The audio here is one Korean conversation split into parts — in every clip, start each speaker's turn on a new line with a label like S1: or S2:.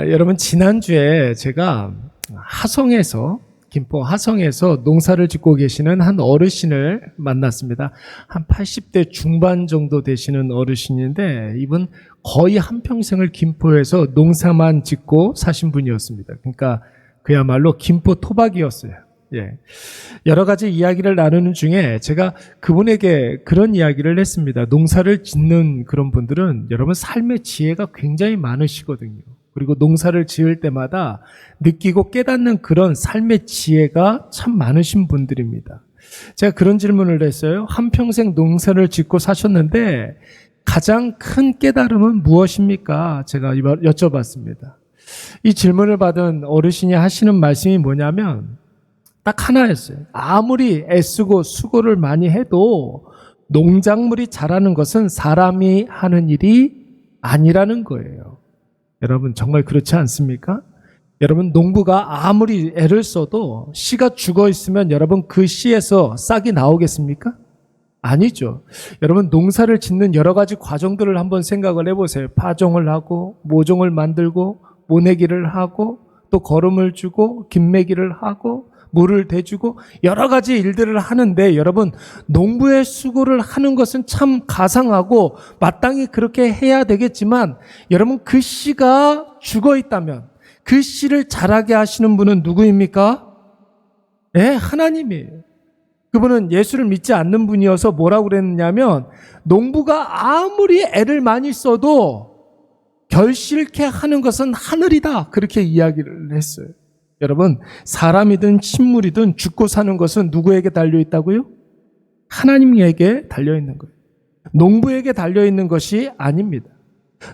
S1: 여러분 지난주에 제가 김포 하성에서 농사를 짓고 계시는 한 어르신을 만났습니다. 한 80대 중반 정도 되시는 어르신인데 이분 거의 한평생을 김포에서 농사만 짓고 사신 분이었습니다. 그러니까 그야말로 김포 토박이었어요. 예. 여러 가지 이야기를 나누는 중에 제가 그분에게 그런 이야기를 했습니다. 농사를 짓는 그런 분들은 여러분 삶의 지혜가 굉장히 많으시거든요. 그리고 농사를 지을 때마다 느끼고 깨닫는 그런 삶의 지혜가 참 많으신 분들입니다. 제가 그런 질문을 했어요. 한평생 농사를 짓고 사셨는데 가장 큰 깨달음은 무엇입니까? 제가 여쭤봤습니다. 이 질문을 받은 어르신이 하시는 말씀이 뭐냐면 딱 하나였어요. 아무리 애쓰고 수고를 많이 해도 농작물이 자라는 것은 사람이 하는 일이 아니라는 거예요. 여러분 정말 그렇지 않습니까? 여러분 농부가 아무리 애를 써도 씨가 죽어 있으면 여러분 그 씨에서 싹이 나오겠습니까? 아니죠. 여러분 농사를 짓는 여러 가지 과정들을 한번 생각을 해보세요. 파종을 하고 모종을 만들고 모내기를 하고 또 거름을 주고 김매기를 하고 물을 대주고 여러 가지 일들을 하는데 여러분 농부의 수고를 하는 것은 참 가상하고 마땅히 그렇게 해야 되겠지만 여러분 그 씨가 죽어 있다면 그 씨를 자라게 하시는 분은 누구입니까? 네, 하나님이에요. 그분은 예수를 믿지 않는 분이어서 뭐라고 그랬냐면 농부가 아무리 애를 많이 써도 결실케 하는 것은 하늘이다 그렇게 이야기를 했어요. 여러분 사람이든 식물이든 죽고 사는 것은 누구에게 달려있다고요? 하나님에게 달려있는 거예요. 농부에게 달려있는 것이 아닙니다.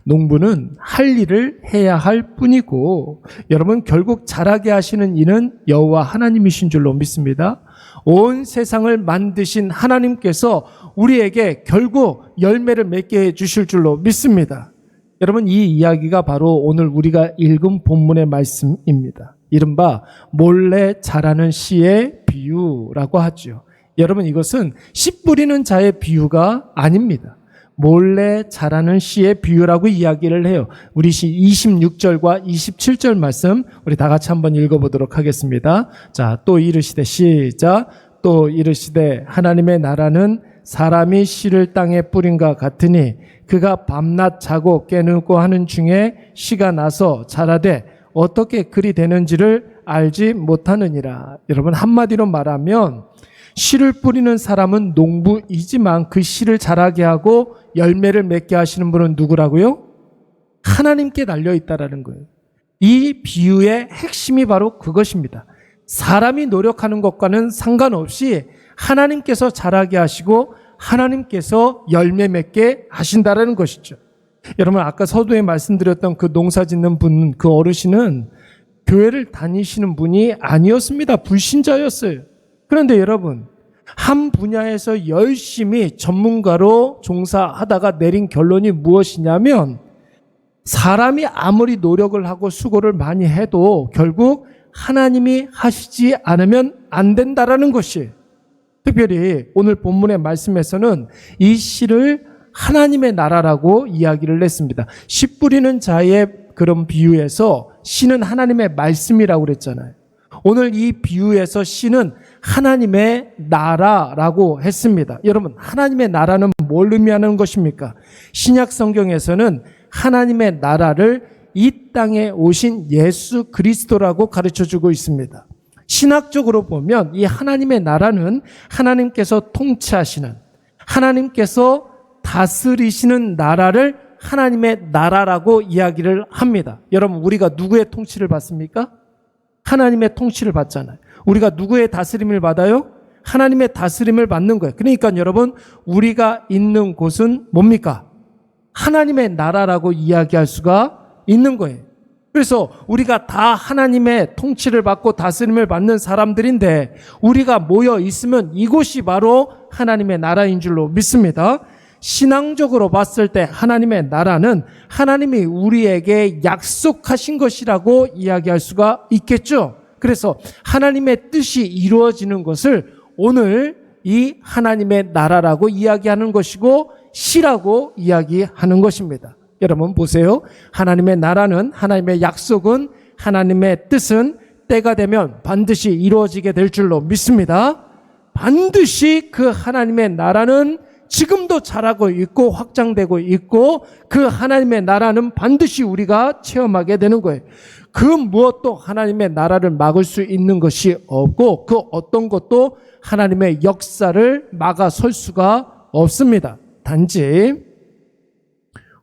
S1: 농부는 할 일을 해야 할 뿐이고 여러분 결국 자라게 하시는 이는 여호와 하나님이신 줄로 믿습니다. 온 세상을 만드신 하나님께서 우리에게 결국 열매를 맺게 해 주실 줄로 믿습니다. 여러분 이 이야기가 바로 오늘 우리가 읽은 본문의 말씀입니다. 이른바 몰래 자라는 씨의 비유라고 하죠. 여러분 이것은 씨 뿌리는 자의 비유가 아닙니다. 몰래 자라는 씨의 비유라고 이야기를 해요. 우리 26절과 27절 말씀 우리 다 같이 한번 읽어보도록 하겠습니다. 자, 또 이르시되 시작. 또 이르시되 하나님의 나라는 사람이 씨를 땅에 뿌린과 같으니 그가 밤낮 자고 깨누고 하는 중에 씨가 나서 자라되 어떻게 그리 되는지를 알지 못하느니라. 여러분 한마디로 말하면 씨를 뿌리는 사람은 농부이지만 그 씨를 자라게 하고 열매를 맺게 하시는 분은 누구라고요? 하나님께 달려있다라는 거예요. 이 비유의 핵심이 바로 그것입니다. 사람이 노력하는 것과는 상관없이 하나님께서 자라게 하시고 하나님께서 열매 맺게 하신다라는 것이죠. 여러분 아까 서두에 말씀드렸던 그 농사 짓는 분, 그 어르신은 교회를 다니시는 분이 아니었습니다. 불신자였어요. 그런데 여러분 한 분야에서 열심히 전문가로 종사하다가 내린 결론이 무엇이냐면 사람이 아무리 노력을 하고 수고를 많이 해도 결국 하나님이 하시지 않으면 안 된다라는 것이 특별히 오늘 본문의 말씀에서는 이 씨를 하나님의 나라라고 이야기를 했습니다. 씨 뿌리는 자의 그런 비유에서 씨는 하나님의 말씀이라고 그랬잖아요. 오늘 이 비유에서 씨는 하나님의 나라라고 했습니다. 여러분 하나님의 나라는 뭘 의미하는 것입니까? 신약 성경에서는 하나님의 나라를 이 땅에 오신 예수 그리스도라고 가르쳐주고 있습니다. 신학적으로 보면 이 하나님의 나라는 하나님께서 통치하시는 하나님께서 다스리시는 나라를 하나님의 나라라고 이야기를 합니다. 여러분 우리가 누구의 통치를 받습니까? 하나님의 통치를 받잖아요. 우리가 누구의 다스림을 받아요? 하나님의 다스림을 받는 거예요. 그러니까 여러분 우리가 있는 곳은 뭡니까? 하나님의 나라라고 이야기할 수가 있는 거예요. 그래서 우리가 다 하나님의 통치를 받고 다스림을 받는 사람들인데 우리가 모여 있으면 이곳이 바로 하나님의 나라인 줄로 믿습니다. 신앙적으로 봤을 때 하나님의 나라는 하나님이 우리에게 약속하신 것이라고 이야기할 수가 있겠죠. 그래서 하나님의 뜻이 이루어지는 것을 오늘 이 하나님의 나라라고 이야기하는 것이고 씨라고 이야기하는 것입니다. 여러분 보세요. 하나님의 나라는, 하나님의 약속은, 하나님의 뜻은 때가 되면 반드시 이루어지게 될 줄로 믿습니다. 반드시 그 하나님의 나라는 지금도 자라고 있고 확장되고 있고, 그 하나님의 나라는 반드시 우리가 체험하게 되는 거예요. 그 무엇도 하나님의 나라를 막을 수 있는 것이 없고, 그 어떤 것도 하나님의 역사를 막아설 수가 없습니다. 단지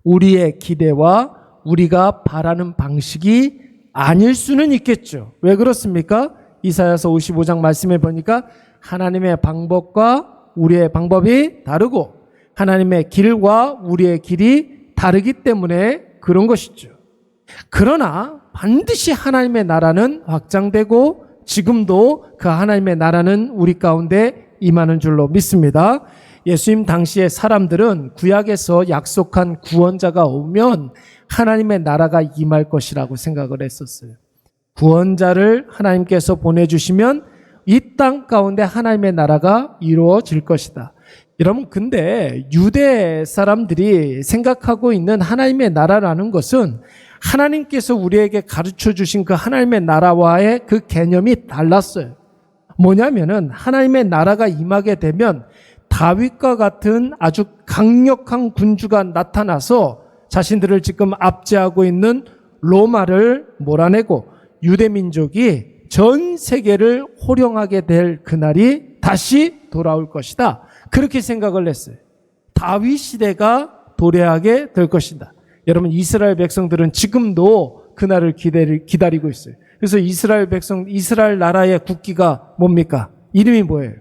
S1: 우리의 기대와 우리가 바라는 방식이 아닐 수는 있겠죠. 왜 그렇습니까? 이사야서 55장 말씀에 보니까 하나님의 방법과 우리의 방법이 다르고 하나님의 길과 우리의 길이 다르기 때문에 그런 것이죠. 그러나 반드시 하나님의 나라는 확장되고 지금도 그 하나님의 나라는 우리 가운데 임하는 줄로 믿습니다. 예수님 당시의 사람들은 구약에서 약속한 구원자가 오면 하나님의 나라가 임할 것이라고 생각을 했었어요. 구원자를 하나님께서 보내주시면 이 땅 가운데 하나님의 나라가 이루어질 것이다. 여러분, 근데 유대 사람들이 생각하고 있는 하나님의 나라라는 것은 하나님께서 우리에게 가르쳐 주신 그 하나님의 나라와의 그 개념이 달랐어요. 뭐냐면은 하나님의 나라가 임하게 되면 다윗과 같은 아주 강력한 군주가 나타나서 자신들을 지금 압제하고 있는 로마를 몰아내고 유대 민족이 전 세계를 호령하게 될 그날이 다시 돌아올 것이다. 그렇게 생각을 했어요. 다윗 시대가 도래하게 될 것이다. 여러분, 이스라엘 백성들은 지금도 그날을 기다리고 있어요. 그래서 이스라엘 나라의 국기가 뭡니까? 이름이 뭐예요?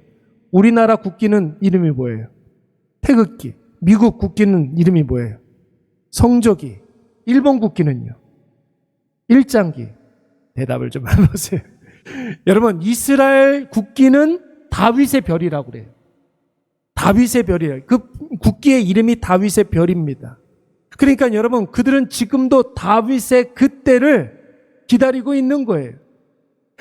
S1: 우리나라 국기는 이름이 뭐예요? 태극기. 미국 국기는 이름이 뭐예요? 성조기. 일본 국기는요? 일장기. 대답을 좀 해보세요. 여러분, 이스라엘 국기는 다윗의 별이라고 그래요. 다윗의 별이에요. 그 국기의 이름이 다윗의 별입니다. 그러니까 여러분, 그들은 지금도 다윗의 그때를 기다리고 있는 거예요.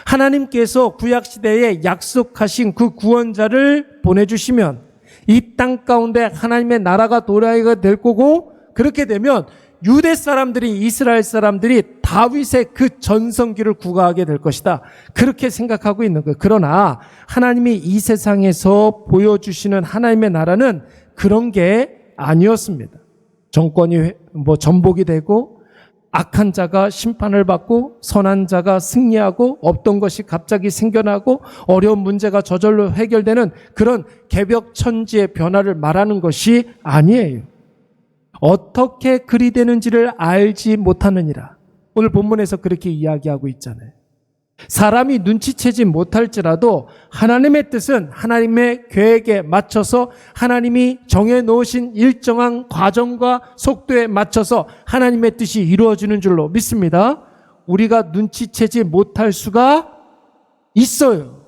S1: 하나님께서 구약시대에 약속하신 그 구원자를 보내주시면 이 땅 가운데 하나님의 나라가 도래하게 될 거고, 그렇게 되면 유대 사람들이, 이스라엘 사람들이 다윗의 그 전성기를 구가하게 될 것이다. 그렇게 생각하고 있는 거예요. 그러나 하나님이 이 세상에서 보여주시는 하나님의 나라는 그런 게 아니었습니다. 정권이 전복이 되고 악한 자가 심판을 받고 선한 자가 승리하고 없던 것이 갑자기 생겨나고 어려운 문제가 저절로 해결되는 그런 개벽천지의 변화를 말하는 것이 아니에요. 어떻게 그리 되는지를 알지 못하느니라. 오늘 본문에서 그렇게 이야기하고 있잖아요. 사람이 눈치채지 못할지라도 하나님의 뜻은 하나님의 계획에 맞춰서 하나님이 정해놓으신 일정한 과정과 속도에 맞춰서 하나님의 뜻이 이루어지는 줄로 믿습니다. 우리가 눈치채지 못할 수가 있어요.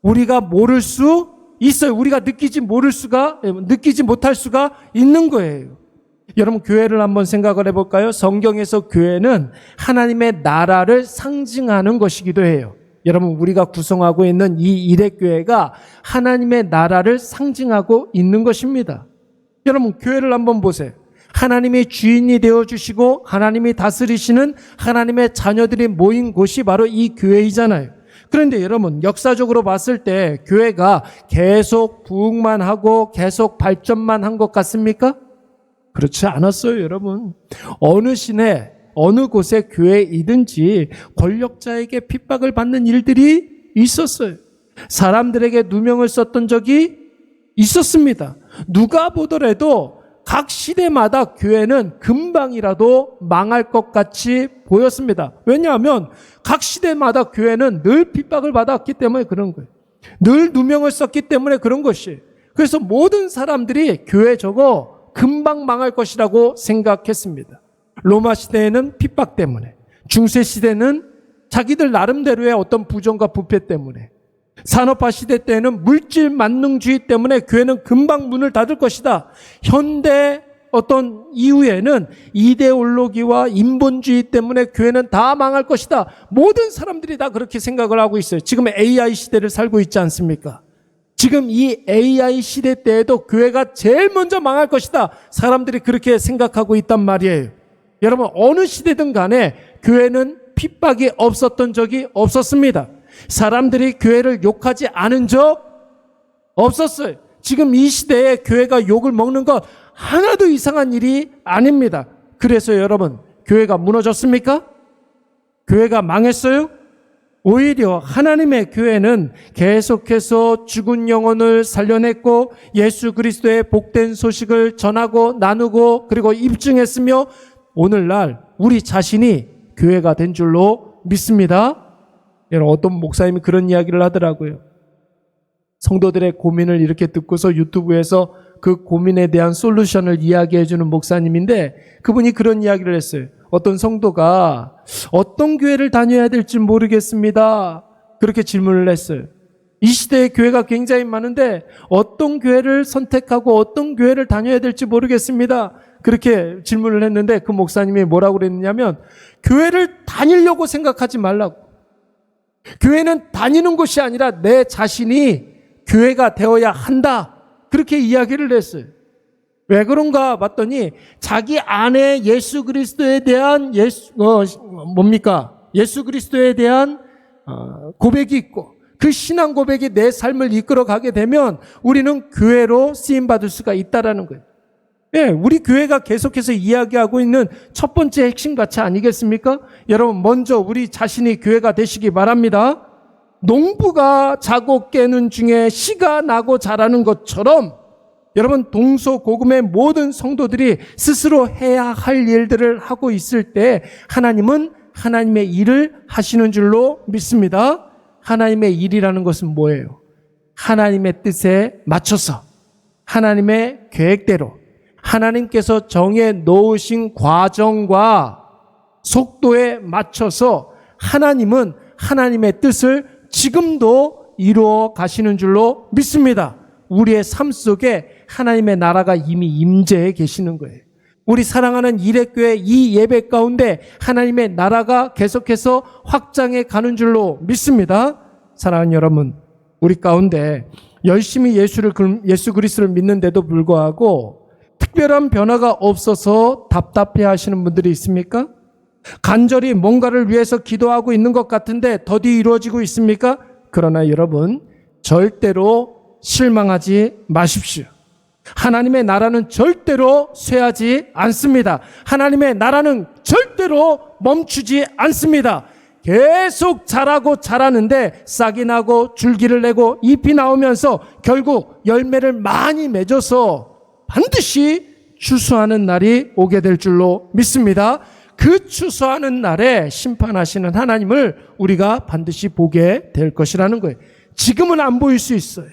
S1: 우리가 모를 수 있어요. 우리가 느끼지 못할 수가 있는 거예요. 여러분, 교회를 한번 생각을 해볼까요? 성경에서 교회는 하나님의 나라를 상징하는 것이기도 해요. 여러분, 우리가 구성하고 있는 이 일회교회가 하나님의 나라를 상징하고 있는 것입니다. 여러분, 교회를 한번 보세요. 하나님이 주인이 되어주시고 하나님이 다스리시는 하나님의 자녀들이 모인 곳이 바로 이 교회이잖아요. 그런데 여러분, 역사적으로 봤을 때 교회가 계속 부흥만 하고 계속 발전만 한 것 같습니까? 그렇지 않았어요, 여러분. 어느 시내, 어느 곳에 교회이든지 권력자에게 핍박을 받는 일들이 있었어요. 사람들에게 누명을 썼던 적이 있었습니다. 누가 보더라도 각 시대마다 교회는 금방이라도 망할 것 같이 보였습니다. 왜냐하면 각 시대마다 교회는 늘 핍박을 받았기 때문에 그런 거예요. 늘 누명을 썼기 때문에 그런 것이에요. 그래서 모든 사람들이 교회 저거 금방 망할 것이라고 생각했습니다. 로마 시대에는 핍박 때문에, 중세 시대는 자기들 나름대로의 어떤 부정과 부패 때문에, 산업화 시대 때는 물질 만능주의 때문에 교회는 금방 문을 닫을 것이다. 현대 어떤 이후에는 이데올로기와 인본주의 때문에 교회는 다 망할 것이다. 모든 사람들이 다 그렇게 생각을 하고 있어요. 지금 AI 시대를 살고 있지 않습니까? 지금 이 AI 시대 때에도 교회가 제일 먼저 망할 것이다. 사람들이 그렇게 생각하고 있단 말이에요. 여러분, 어느 시대든 간에 교회는 핍박이 없었던 적이 없었습니다. 사람들이 교회를 욕하지 않은 적 없었어요. 지금 이 시대에 교회가 욕을 먹는 것 하나도 이상한 일이 아닙니다. 그래서 여러분, 교회가 무너졌습니까? 교회가 망했어요? 오히려 하나님의 교회는 계속해서 죽은 영혼을 살려냈고 예수 그리스도의 복된 소식을 전하고 나누고 그리고 입증했으며 오늘날 우리 자신이 교회가 된 줄로 믿습니다. 여러분, 어떤 목사님이 그런 이야기를 하더라고요. 성도들의 고민을 이렇게 듣고서 유튜브에서 그 고민에 대한 솔루션을 이야기해 주는 목사님인데 그분이 그런 이야기를 했어요. 어떤 성도가 어떤 교회를 다녀야 될지 모르겠습니다. 그렇게 질문을 했어요. 이 시대에 교회가 굉장히 많은데 어떤 교회를 선택하고 어떤 교회를 다녀야 될지 모르겠습니다. 그렇게 질문을 했는데 그 목사님이 뭐라고 그랬냐면 교회를 다니려고 생각하지 말라고. 교회는 다니는 곳이 아니라 내 자신이 교회가 되어야 한다. 그렇게 이야기를 했어요. 왜 그런가 봤더니 자기 안에 예수 그리스도에 대한 예수 그리스도에 대한 고백이 있고 그 신앙 고백이 내 삶을 이끌어가게 되면 우리는 교회로 쓰임받을 수가 있다라는 거예요. 예, 우리 교회가 계속해서 이야기하고 있는 첫 번째 핵심 가치 아니겠습니까? 여러분, 먼저 우리 자신이 교회가 되시기 바랍니다. 농부가 자고 깨는 중에 씨가 나고 자라는 것처럼 여러분, 동서고금의 모든 성도들이 스스로 해야 할 일들을 하고 있을 때 하나님은 하나님의 일을 하시는 줄로 믿습니다. 하나님의 일이라는 것은 뭐예요? 하나님의 뜻에 맞춰서 하나님의 계획대로 하나님께서 정해 놓으신 과정과 속도에 맞춰서 하나님은 하나님의 뜻을 지금도 이루어 가시는 줄로 믿습니다. 우리의 삶 속에 하나님의 나라가 이미 임재해 계시는 거예요. 우리 사랑하는 일회교회 이 예배 가운데 하나님의 나라가 계속해서 확장해 가는 줄로 믿습니다. 사랑하는 여러분, 우리 가운데 열심히 예수 그리스도를 믿는데도 불구하고 특별한 변화가 없어서 답답해 하시는 분들이 있습니까? 간절히 뭔가를 위해서 기도하고 있는 것 같은데 더디 이루어지고 있습니까? 그러나 여러분, 절대로 실망하지 마십시오. 하나님의 나라는 절대로 쇠하지 않습니다. 하나님의 나라는 절대로 멈추지 않습니다. 계속 자라고 자라는데 싹이 나고 줄기를 내고 잎이 나오면서 결국 열매를 많이 맺어서 반드시 추수하는 날이 오게 될 줄로 믿습니다. 그 추수하는 날에 심판하시는 하나님을 우리가 반드시 보게 될 것이라는 거예요. 지금은 안 보일 수 있어요.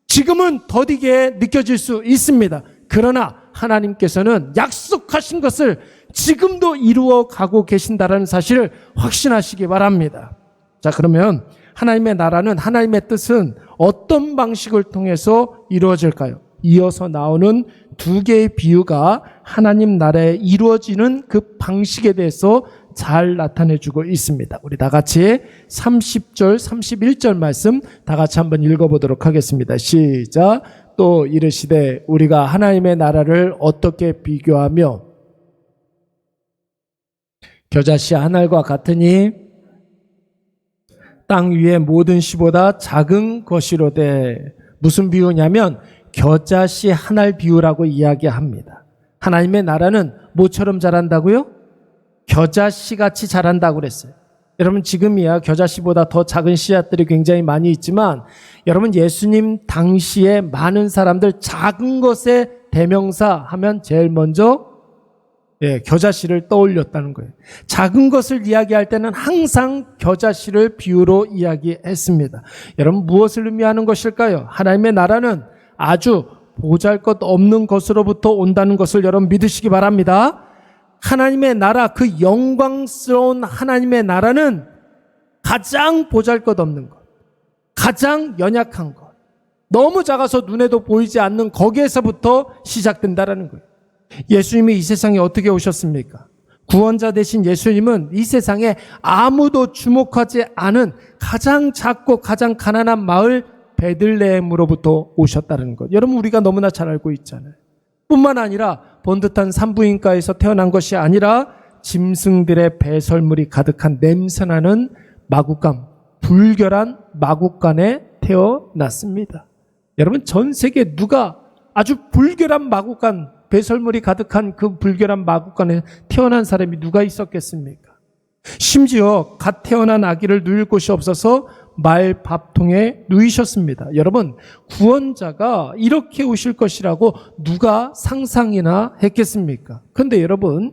S1: 지금은 더디게 느껴질 수 있습니다. 그러나 하나님께서는 약속하신 것을 지금도 이루어 가고 계신다는 사실을 확신하시기 바랍니다. 자, 그러면 하나님의 나라는, 하나님의 뜻은 어떤 방식을 통해서 이루어질까요? 이어서 나오는 두 개의 비유가 하나님 나라에 이루어지는 그 방식에 대해서 잘 나타내주고 있습니다. 우리 다 같이 30절, 31절 말씀 다 같이 한번 읽어보도록 하겠습니다. 시작. 또 이르시되 우리가 하나님의 나라를 어떻게 비교하며 겨자씨 한 알과 같으니 땅 위의 모든 씨보다 작은 것이로되. 무슨 비유냐면 겨자씨 한 알 비유라고 이야기합니다. 하나님의 나라는 뭐처럼 자란다고요? 겨자씨 같이 자란다고 그랬어요. 여러분, 지금이야 겨자씨보다 더 작은 씨앗들이 굉장히 많이 있지만 여러분, 예수님 당시에 많은 사람들 작은 것의 대명사 하면 제일 먼저 겨자씨를 떠올렸다는 거예요. 작은 것을 이야기할 때는 항상 겨자씨를 비유로 이야기했습니다. 여러분, 무엇을 의미하는 것일까요? 하나님의 나라는 아주 보잘것없는 것으로부터 온다는 것을 여러분 믿으시기 바랍니다. 하나님의 나라, 그 영광스러운 하나님의 나라는 가장 보잘것없는 것, 가장 연약한 것, 너무 작아서 눈에도 보이지 않는 거기에서부터 시작된다는 거예요. 예수님이 이 세상에 어떻게 오셨습니까? 구원자 되신 예수님은 이 세상에 아무도 주목하지 않은 가장 작고 가장 가난한 마을 베들레헴으로부터 오셨다는 것. 여러분 우리가 너무나 잘 알고 있잖아요. 뿐만 아니라 번듯한 산부인과에서 태어난 것이 아니라 짐승들의 배설물이 가득한 냄새나는 마구간, 불결한 마구간에 태어났습니다. 여러분 전 세계 누가 아주 불결한 마구간, 배설물이 가득한 그 불결한 마구간에 태어난 사람이 누가 있었겠습니까? 심지어 갓 태어난 아기를 누일 곳이 없어서 말밥통에 누이셨습니다. 여러분 구원자가 이렇게 오실 것이라고 누가 상상이나 했겠습니까? 그런데 여러분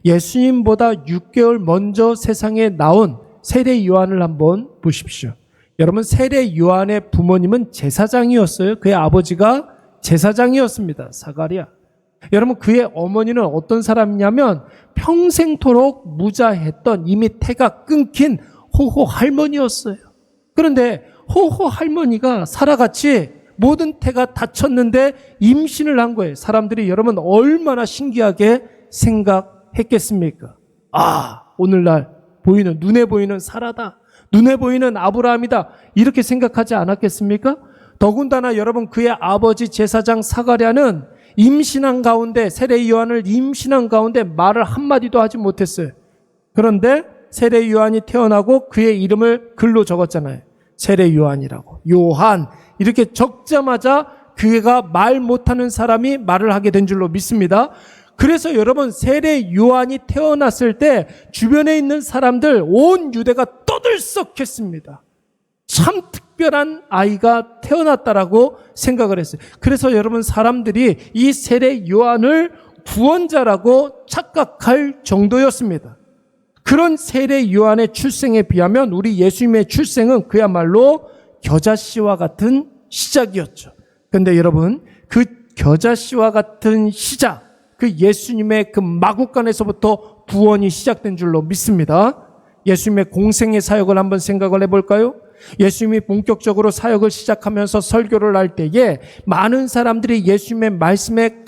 S1: 예수님보다 6개월 먼저 세상에 나온 세례 요한을 한번 보십시오. 여러분 세례 요한의 부모님은 제사장이었어요. 그의 아버지가 제사장이었습니다. 사가랴. 여러분 그의 어머니는 어떤 사람이냐면 평생토록 무자했던 이미 태가 끊긴 호호 할머니였어요. 그런데 호호 할머니가 살아같이 모든 태가 닫혔는데 임신을 한 거예요. 사람들이 여러분 얼마나 신기하게 생각했겠습니까? 아, 오늘날 보이는 눈에 보이는 사라다. 눈에 보이는 아브라함이다. 이렇게 생각하지 않았겠습니까? 더군다나 여러분 그의 아버지 제사장 사가랴는 임신한 가운데 세례 요한을 임신한 가운데 말을 한마디도 하지 못했어요. 그런데 세례 요한이 태어나고 그의 이름을 글로 적었잖아요. 세례 요한이라고. 요한 이렇게 적자마자 그가 말 못하는 사람이 말을 하게 된 줄로 믿습니다. 그래서 여러분 세례 요한이 태어났을 때 주변에 있는 사람들 온 유대가 떠들썩했습니다. 참 특별한 아이가 태어났다라고 생각을 했어요. 그래서 여러분 사람들이 이 세례 요한을 구원자라고 착각할 정도였습니다. 그런 세례 요한의 출생에 비하면 우리 예수님의 출생은 그야말로 겨자씨와 같은 시작이었죠. 그런데 여러분 그 겨자씨와 같은 시작, 그 예수님의 그 마구간에서부터 구원이 시작된 줄로 믿습니다. 예수님의 공생의 사역을 한번 생각을 해볼까요? 예수님이 본격적으로 사역을 시작하면서 설교를 할 때에 많은 사람들이 예수님의 말씀에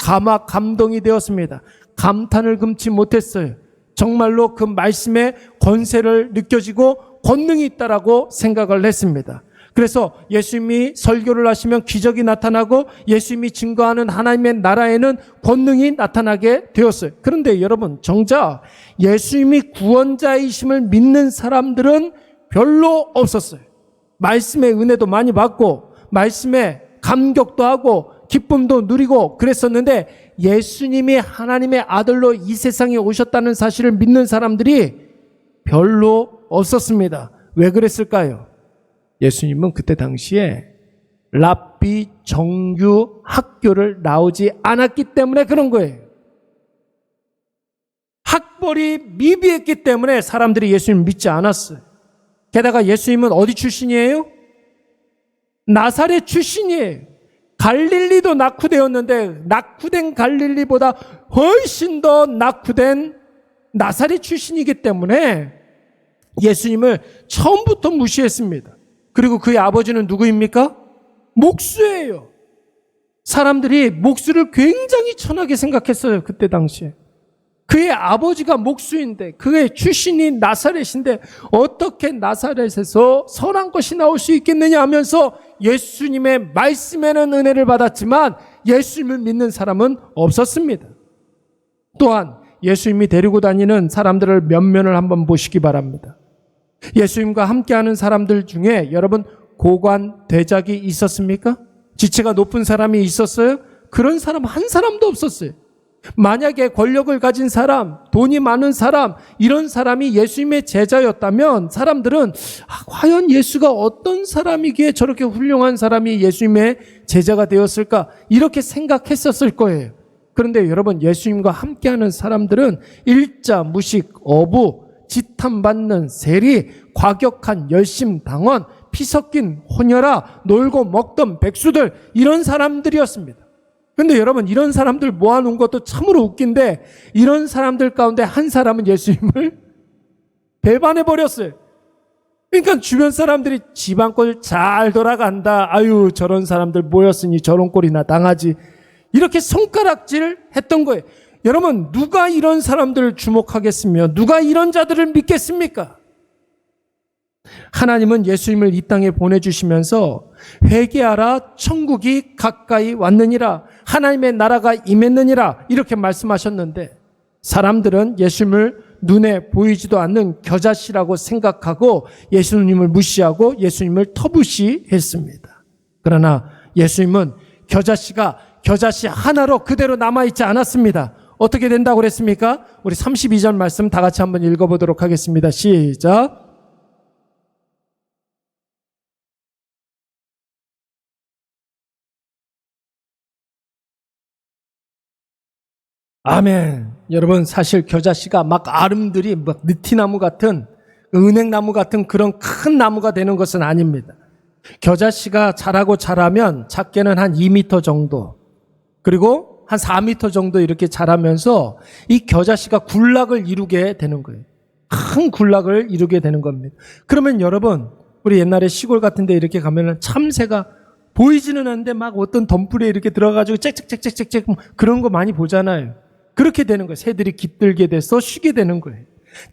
S1: 감동이 되었습니다. 감탄을 금치 못했어요. 정말로 그 말씀에 권세를 느껴지고 권능이 있다라고 생각을 했습니다. 그래서 예수님이 설교를 하시면 기적이 나타나고 예수님이 증거하는 하나님의 나라에는 권능이 나타나게 되었어요. 그런데 여러분 정작 예수님이 구원자이심을 믿는 사람들은 별로 없었어요. 말씀의 은혜도 많이 받고 말씀에 감격도 하고 기쁨도 누리고 그랬었는데 예수님이 하나님의 아들로 이 세상에 오셨다는 사실을 믿는 사람들이 별로 없었습니다. 왜 그랬을까요? 예수님은 그때 당시에 랍비 정규 학교를 나오지 않았기 때문에 그런 거예요. 학벌이 미비했기 때문에 사람들이 예수님을 믿지 않았어요. 게다가 예수님은 어디 출신이에요? 나사렛 출신이에요. 갈릴리도 낙후되었는데 낙후된 갈릴리보다 훨씬 더 낙후된 나사렛 출신이기 때문에 예수님을 처음부터 무시했습니다. 그리고 그의 아버지는 누구입니까? 목수예요. 사람들이 목수를 굉장히 천하게 생각했어요. 그때 당시에. 그의 아버지가 목수인데 그의 출신이 나사렛인데 어떻게 나사렛에서 선한 것이 나올 수 있겠느냐 하면서 예수님의 말씀에는 은혜를 받았지만 예수님을 믿는 사람은 없었습니다. 또한 예수님이 데리고 다니는 사람들을 면면을 한번 보시기 바랍니다. 예수님과 함께하는 사람들 중에 여러분 고관 대작이 있었습니까? 지체가 높은 사람이 있었어요? 그런 사람 한 사람도 없었어요. 만약에 권력을 가진 사람, 돈이 많은 사람, 이런 사람이 예수님의 제자였다면 사람들은 과연 예수가 어떤 사람이기에 저렇게 훌륭한 사람이 예수님의 제자가 되었을까? 이렇게 생각했었을 거예요. 그런데 여러분 예수님과 함께하는 사람들은 일자, 무식, 어부, 지탄받는 세리, 과격한 열심당원, 피 섞인 혼혈아, 놀고 먹던 백수들 이런 사람들이었습니다. 근데 여러분 이런 사람들 모아놓은 것도 참으로 웃긴데 이런 사람들 가운데 한 사람은 예수님을 배반해버렸어요. 그러니까 주변 사람들이 집안 꼴 잘 돌아간다. 아유 저런 사람들 모였으니 저런 꼴이나 당하지. 이렇게 손가락질 했던 거예요. 여러분 누가 이런 사람들을 주목하겠으며 누가 이런 자들을 믿겠습니까? 하나님은 예수님을 이 땅에 보내주시면서 회개하라 천국이 가까이 왔느니라 하나님의 나라가 임했느니라 이렇게 말씀하셨는데 사람들은 예수님을 눈에 보이지도 않는 겨자씨라고 생각하고 예수님을 무시하고 예수님을 터부시했습니다. 그러나 예수님은 겨자씨가 겨자씨 하나로 그대로 남아있지 않았습니다. 어떻게 된다고 그랬습니까? 우리 32절 말씀 다 같이 한번 읽어보도록 하겠습니다. 시작. 아멘. 여러분 사실 겨자씨가 막 아름들이 막 느티나무 같은 은행나무 같은 그런 큰 나무가 되는 것은 아닙니다. 겨자씨가 자라면 작게는 한 2m 정도 그리고 한 4m 정도 이렇게 자라면서 이 겨자씨가 군락을 이루게 되는 거예요. 큰 군락을 이루게 되는 겁니다. 그러면 여러분 우리 옛날에 시골 같은 데 이렇게 가면은 참새가 보이지는 않는데 막 어떤 덤불에 이렇게 들어가지고 짹짹짹짹짹 그런 거 많이 보잖아요. 그렇게 되는 거예요. 새들이 깃들게 돼서 쉬게 되는 거예요.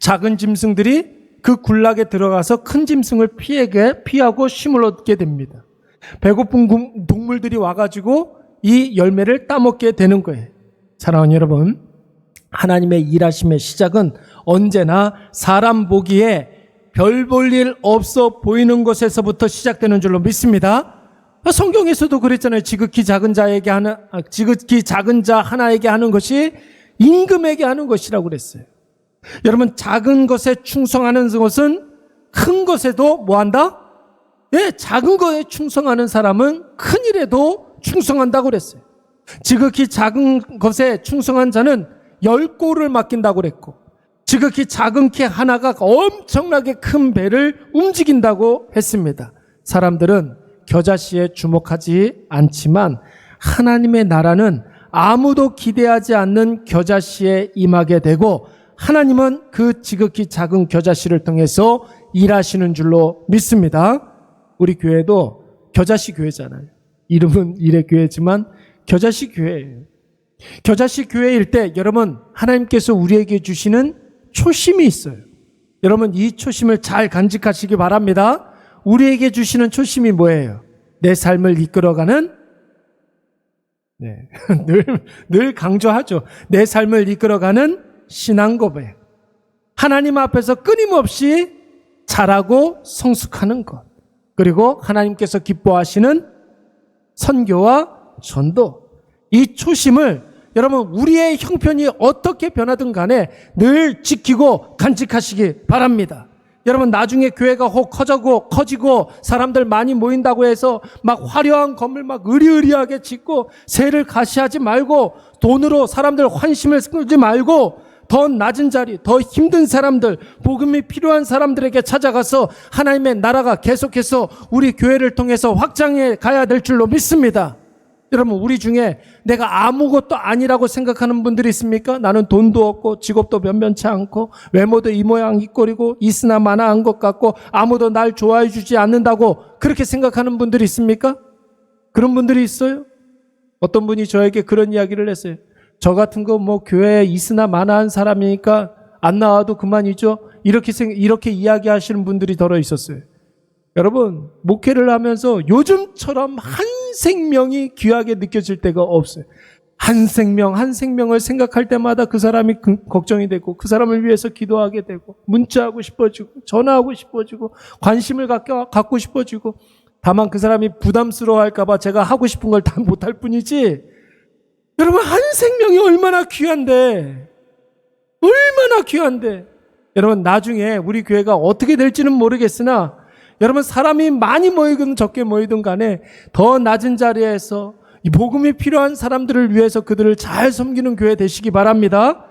S1: 작은 짐승들이 그 군락에 들어가서 큰 짐승을 피하고 쉼을 얻게 됩니다. 배고픈 동물들이 와가지고 이 열매를 따먹게 되는 거예요. 사랑하는 여러분, 하나님의 일하심의 시작은 언제나 사람 보기에 별 볼 일 없어 보이는 것에서부터 시작되는 줄로 믿습니다. 성경에서도 그랬잖아요. 지극히 작은 자 하나에게 하는 것이 임금에게 하는 것이라고 그랬어요. 여러분 작은 것에 충성하는 것은 큰 것에도 뭐한다? 예, 작은 것에 충성하는 사람은 큰 일에도 충성한다고 그랬어요. 지극히 작은 것에 충성한 자는 10골을 맡긴다고 그랬고 지극히 작은 키 하나가 엄청나게 큰 배를 움직인다고 했습니다. 사람들은 겨자씨에 주목하지 않지만 하나님의 나라는 아무도 기대하지 않는 겨자씨에 임하게 되고 하나님은 그 지극히 작은 겨자씨를 통해서 일하시는 줄로 믿습니다. 우리 교회도 겨자씨 교회잖아요. 이름은 일의 교회지만 겨자씨 교회예요. 겨자씨 교회일 때 여러분 하나님께서 우리에게 주시는 초심이 있어요. 여러분 이 초심을 잘 간직하시기 바랍니다. 우리에게 주시는 초심이 뭐예요? 내 삶을 이끌어가는 늘 강조하죠. 내 삶을 이끌어가는 신앙 고백. 하나님 앞에서 끊임없이 자라고 성숙하는 것. 그리고 하나님께서 기뻐하시는 선교와 전도. 이 초심을 여러분 우리의 형편이 어떻게 변하든 간에 늘 지키고 간직하시기 바랍니다. 여러분 나중에 교회가 혹 커지고 사람들 많이 모인다고 해서 막 화려한 건물 막 으리으리하게 짓고 새를 가시하지 말고 돈으로 사람들 환심을 끌지 말고 더 낮은 자리, 더 힘든 사람들, 복음이 필요한 사람들에게 찾아가서 하나님의 나라가 계속해서 우리 교회를 통해서 확장해 가야 될 줄로 믿습니다. 여러분 우리 중에 내가 아무것도 아니라고 생각하는 분들이 있습니까? 나는 돈도 없고 직업도 변변치 않고 외모도 이 모양 이 꼴이고 있으나 마나한 것 같고 아무도 날 좋아해 주지 않는다고 그렇게 생각하는 분들이 있습니까? 그런 분들이 있어요? 어떤 분이 저에게 그런 이야기를 했어요. 저 같은 거 뭐 교회에 있으나 마나한 사람이니까 안 나와도 그만이죠. 이렇게 이야기하시는 분들이 더러 있었어요. 여러분 목회를 하면서 요즘처럼 한 생명이 귀하게 느껴질 때가 없어요. 한 생명을 생각할 때마다 그 사람이 걱정이 되고 그 사람을 위해서 기도하게 되고 문자하고 싶어지고 전화하고 싶어지고 관심을 갖고 싶어지고 다만 그 사람이 부담스러워할까 봐 제가 하고 싶은 걸 다 못할 뿐이지 여러분 한 생명이 얼마나 귀한데 여러분 나중에 우리 교회가 어떻게 될지는 모르겠으나 여러분 사람이 많이 모이든 적게 모이든 간에 더 낮은 자리에서 이 복음이 필요한 사람들을 위해서 그들을 잘 섬기는 교회 되시기 바랍니다.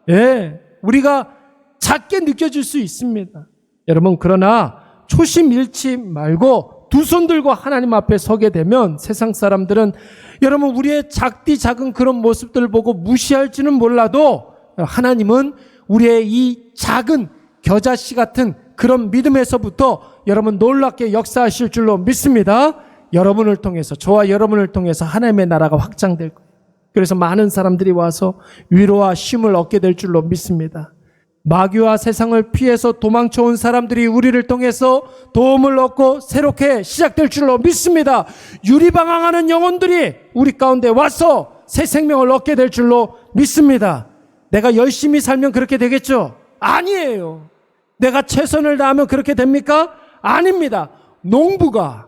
S1: 예, 우리가 작게 느껴질 수 있습니다. 여러분 그러나 초심 잃지 말고 두 손 들고 하나님 앞에 서게 되면 세상 사람들은 여러분 우리의 작은 그런 모습들을 보고 무시할지는 몰라도 하나님은 우리의 이 작은 겨자씨 같은 그런 믿음에서부터 여러분 놀랍게 역사하실 줄로 믿습니다. 여러분을 통해서 저와 여러분을 통해서 하나님의 나라가 확장될 거예요. 그래서 많은 사람들이 와서 위로와 쉼을 얻게 될 줄로 믿습니다. 마귀와 세상을 피해서 도망쳐온 사람들이 우리를 통해서 도움을 얻고 새롭게 시작될 줄로 믿습니다. 유리방황하는 영혼들이 우리 가운데 와서 새 생명을 얻게 될 줄로 믿습니다. 내가 열심히 살면 그렇게 되겠죠? 아니에요. 내가 최선을 다하면 그렇게 됩니까? 아닙니다. 농부가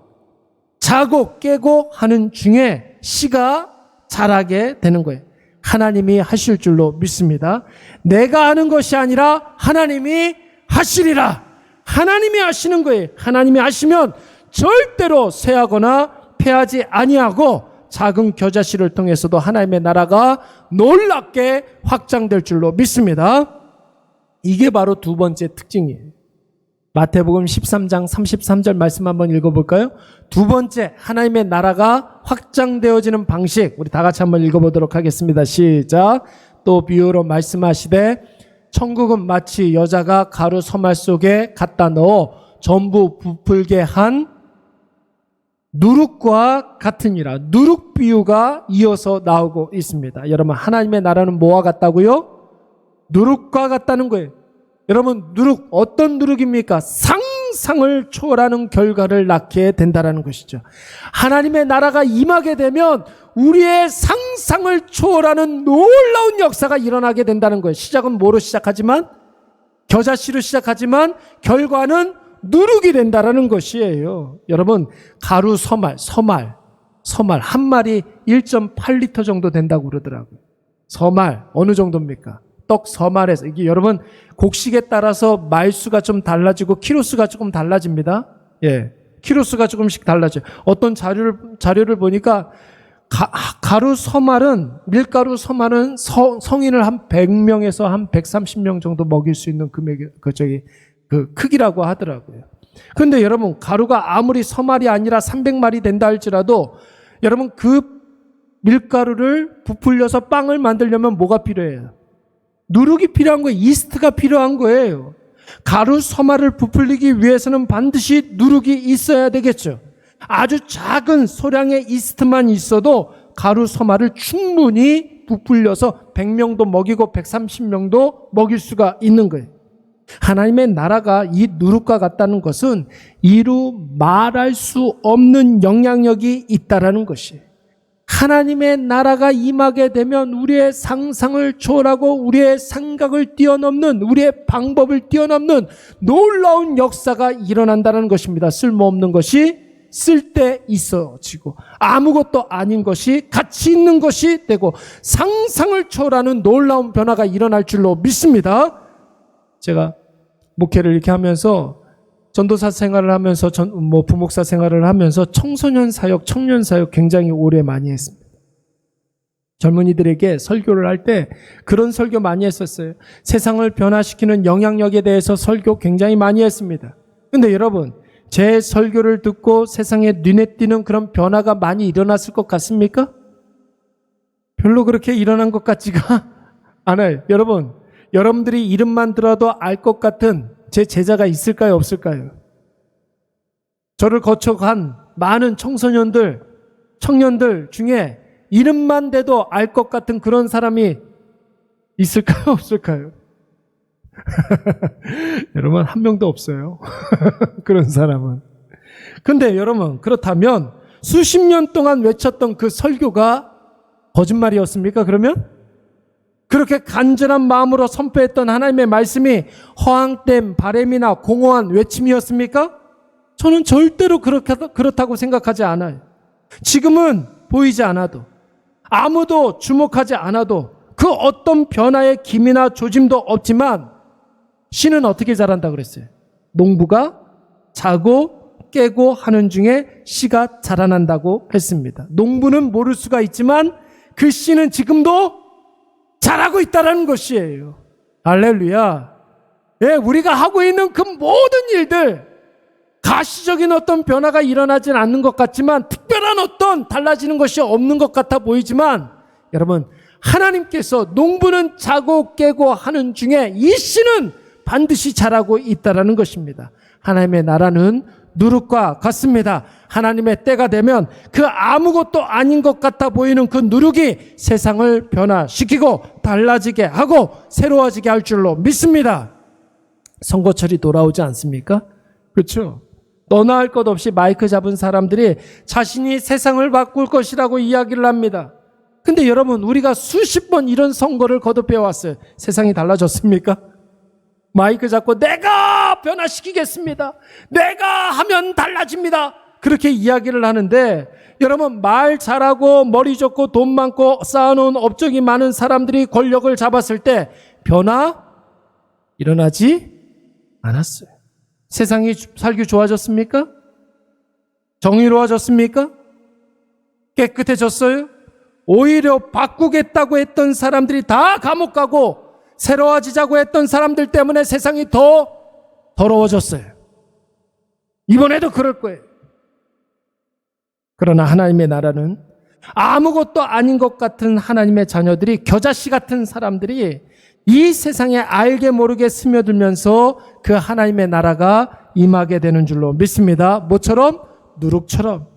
S1: 자고 깨고 하는 중에 씨가 자라게 되는 거예요. 하나님이 하실 줄로 믿습니다. 내가 하는 것이 아니라 하나님이 하시리라. 하나님이 하시는 거예요. 하나님이 하시면 절대로 쇠하거나 패하지 아니하고 작은 겨자씨를 통해서도 하나님의 나라가 놀랍게 확장될 줄로 믿습니다. 이게 바로 두 번째 특징이에요. 마태복음 13장 33절 말씀 한번 읽어볼까요? 두 번째, 하나님의 나라가 확장되어지는 방식, 우리 다 같이 한번 읽어보도록 하겠습니다. 시작. 또 비유로 말씀하시되 천국은 마치 여자가 가루 서말 속에 갖다 넣어 전부 부풀게 한 누룩과 같으니라. 누룩 비유가 이어서 나오고 있습니다. 여러분, 하나님의 나라는 뭐와 같다고요? 누룩과 같다는 거예요. 여러분, 누룩, 어떤 누룩입니까? 상상을 초월하는 결과를 낳게 된다는 것이죠. 하나님의 나라가 임하게 되면 우리의 상상을 초월하는 놀라운 역사가 일어나게 된다는 거예요. 시작은 뭐로 시작하지만, 겨자씨로 시작하지만 결과는 누룩이 된다는 것이에요. 여러분, 가루 서말 한 마리 1.8리터 정도 된다고 그러더라고요. 서말 어느 정도입니까? 떡 서말에서, 이게 여러분 곡식에 따라서 말수가 좀 달라지고 키로수가 조금 달라집니다. 예, 키로수가 조금씩 달라져요. 어떤 자료를 보니까 가루 서말은, 밀가루 서말은 성인을 한 100명에서 한 130명 정도 먹일 수 있는 그 크기라고 하더라고요. 그런데 여러분, 가루가 아무리 서말이 아니라 300마리 된다 할지라도 여러분, 그 밀가루를 부풀려서 빵을 만들려면 뭐가 필요해요? 누룩이 필요한 거예요. 이스트가 필요한 거예요. 가루 서말을 부풀리기 위해서는 반드시 누룩이 있어야 되겠죠. 아주 작은 소량의 이스트만 있어도 가루 서말을 충분히 부풀려서 100명도 먹이고 130명도 먹일 수가 있는 거예요. 하나님의 나라가 이 누룩과 같다는 것은 이루 말할 수 없는 영향력이 있다라는 것이에요. 하나님의 나라가 임하게 되면 우리의 상상을 초월하고 우리의 생각을 뛰어넘는, 우리의 방법을 뛰어넘는 놀라운 역사가 일어난다는 것입니다. 쓸모없는 것이 쓸데 있어지고 아무것도 아닌 것이 가치 있는 것이 되고 상상을 초월하는 놀라운 변화가 일어날 줄로 믿습니다. 제가 목회를 이렇게 하면서, 전도사 생활을 하면서, 부목사 생활을 하면서 청소년 사역, 청년 사역 굉장히 오래 많이 했습니다. 젊은이들에게 설교를 할 때 그런 설교 많이 했었어요. 세상을 변화시키는 영향력에 대해서 설교 굉장히 많이 했습니다. 근데 여러분, 제 설교를 듣고 세상에 눈에 띄는 그런 변화가 많이 일어났을 것 같습니까? 별로 그렇게 일어난 것 같지가 않아요. 여러분, 여러분들이 이름만 들어도 알 것 같은 제 제자가 있을까요, 없을까요? 저를 거쳐간 많은 청소년들, 청년들 중에 이름만 대도 알 것 같은 그런 사람이 있을까요, 없을까요? 여러분, 한 명도 없어요. 그런 사람은. 근데 여러분, 그렇다면 수십 년 동안 외쳤던 그 설교가 거짓말이었습니까, 그러면? 그렇게 간절한 마음으로 선포했던 하나님의 말씀이 허황된 바램이나 공허한 외침이었습니까? 저는 절대로 그렇다고 생각하지 않아요. 지금은 보이지 않아도, 아무도 주목하지 않아도, 그 어떤 변화의 기미나 조짐도 없지만 씨는 어떻게 자란다 그랬어요? 농부가 자고 깨고 하는 중에 씨가 자라난다고 했습니다. 농부는 모를 수가 있지만 그 씨는 지금도 잘하고 있다는 것이에요. 할렐루야. 예, 우리가 하고 있는 그 모든 일들, 가시적인 어떤 변화가 일어나진 않는 것 같지만, 특별한 어떤 달라지는 것이 없는 것 같아 보이지만, 여러분, 하나님께서 농부는 자고 깨고 하는 중에 이 씨는 반드시 자라고 있다는 것입니다. 하나님의 나라는 누룩과 같습니다. 하나님의 때가 되면 그 아무것도 아닌 것 같아 보이는 그 누룩이 세상을 변화시키고 달라지게 하고 새로워지게 할 줄로 믿습니다. 선거철이 돌아오지 않습니까? 그렇죠? 너나 할 것 없이 마이크 잡은 사람들이 자신이 세상을 바꿀 것이라고 이야기를 합니다. 근데 여러분, 우리가 수십 번 이런 선거를 거듭해 왔어요. 세상이 달라졌습니까? 마이크 잡고 내가 변화시키겠습니다. 내가 하면 달라집니다. 그렇게 이야기를 하는데, 여러분, 말 잘하고 머리 좋고 돈 많고 쌓아놓은 업적이 많은 사람들이 권력을 잡았을 때 변화 일어나지 않았어요. 세상이 살기 좋아졌습니까? 정의로워졌습니까? 깨끗해졌어요? 오히려 바꾸겠다고 했던 사람들이 다 감옥 가고 새로워지자고 했던 사람들 때문에 세상이 더 더러워졌어요. 이번에도 그럴 거예요. 그러나 하나님의 나라는 아무것도 아닌 것 같은 하나님의 자녀들이, 겨자씨 같은 사람들이 이 세상에 알게 모르게 스며들면서 그 하나님의 나라가 임하게 되는 줄로 믿습니다. 뭐처럼? 누룩처럼.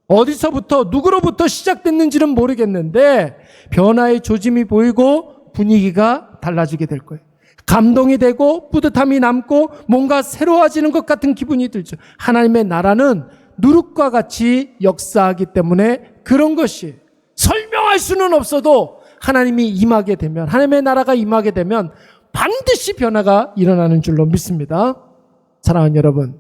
S1: 어디서부터 누구로부터 시작됐는지는 모르겠는데 변화의 조짐이 보이고 분위기가 달라지게 될 거예요. 감동이 되고 뿌듯함이 남고 뭔가 새로워지는 것 같은 기분이 들죠. 하나님의 나라는 누룩과 같이 역사하기 때문에 그런 것이 설명할 수는 없어도 하나님이 임하게 되면, 하나님의 나라가 임하게 되면 반드시 변화가 일어나는 줄로 믿습니다. 사랑하는 여러분,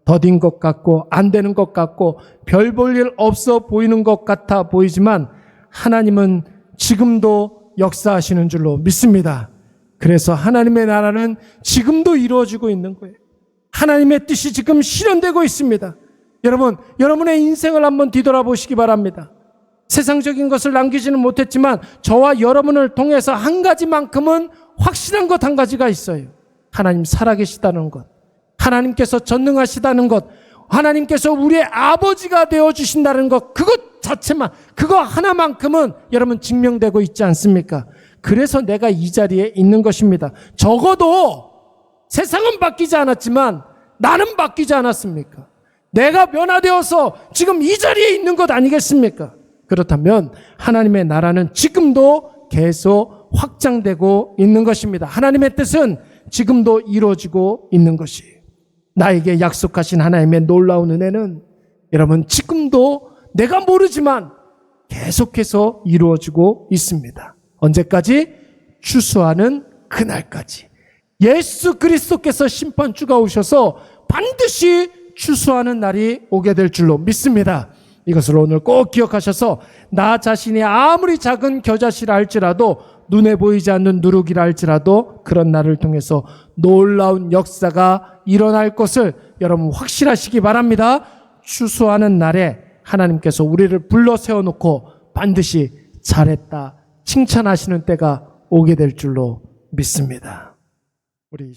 S1: 더딘 것 같고 안 되는 것 같고 별 볼 일 없어 보이는 것 같아 보이지만 하나님은 지금도 역사하시는 줄로 믿습니다. 그래서 하나님의 나라는 지금도 이루어지고 있는 거예요. 하나님의 뜻이 지금 실현되고 있습니다. 여러분, 여러분의 인생을 한번 뒤돌아보시기 바랍니다. 세상적인 것을 남기지는 못했지만 저와 여러분을 통해서 한 가지만큼은 확실한 것 한 가지가 있어요. 하나님 살아계시다는 것, 하나님께서 전능하시다는 것, 하나님께서 우리의 아버지가 되어주신다는 것, 그것 자체만, 그거 하나만큼은 여러분 증명되고 있지 않습니까? 그래서 내가 이 자리에 있는 것입니다. 적어도 세상은 바뀌지 않았지만 나는 바뀌지 않았습니까? 내가 변화되어서 지금 이 자리에 있는 것 아니겠습니까? 그렇다면 하나님의 나라는 지금도 계속 확장되고 있는 것입니다. 하나님의 뜻은 지금도 이루어지고 있는 것이에요. 나에게 약속하신 하나님의 놀라운 은혜는 여러분 지금도 내가 모르지만 계속해서 이루어지고 있습니다. 언제까지? 추수하는 그날까지. 예수 그리스도께서 심판주가 오셔서 반드시 추수하는 날이 오게 될 줄로 믿습니다. 이것을 오늘 꼭 기억하셔서 나 자신이 아무리 작은 겨자씨라 할지라도, 눈에 보이지 않는 누룩이라 할지라도 그런 날을 통해서 놀라운 역사가 일어날 것을 여러분 확실하시기 바랍니다. 추수하는 날에 하나님께서 우리를 불러 세워놓고 반드시 잘했다 칭찬하시는 때가 오게 될 줄로 믿습니다. 우리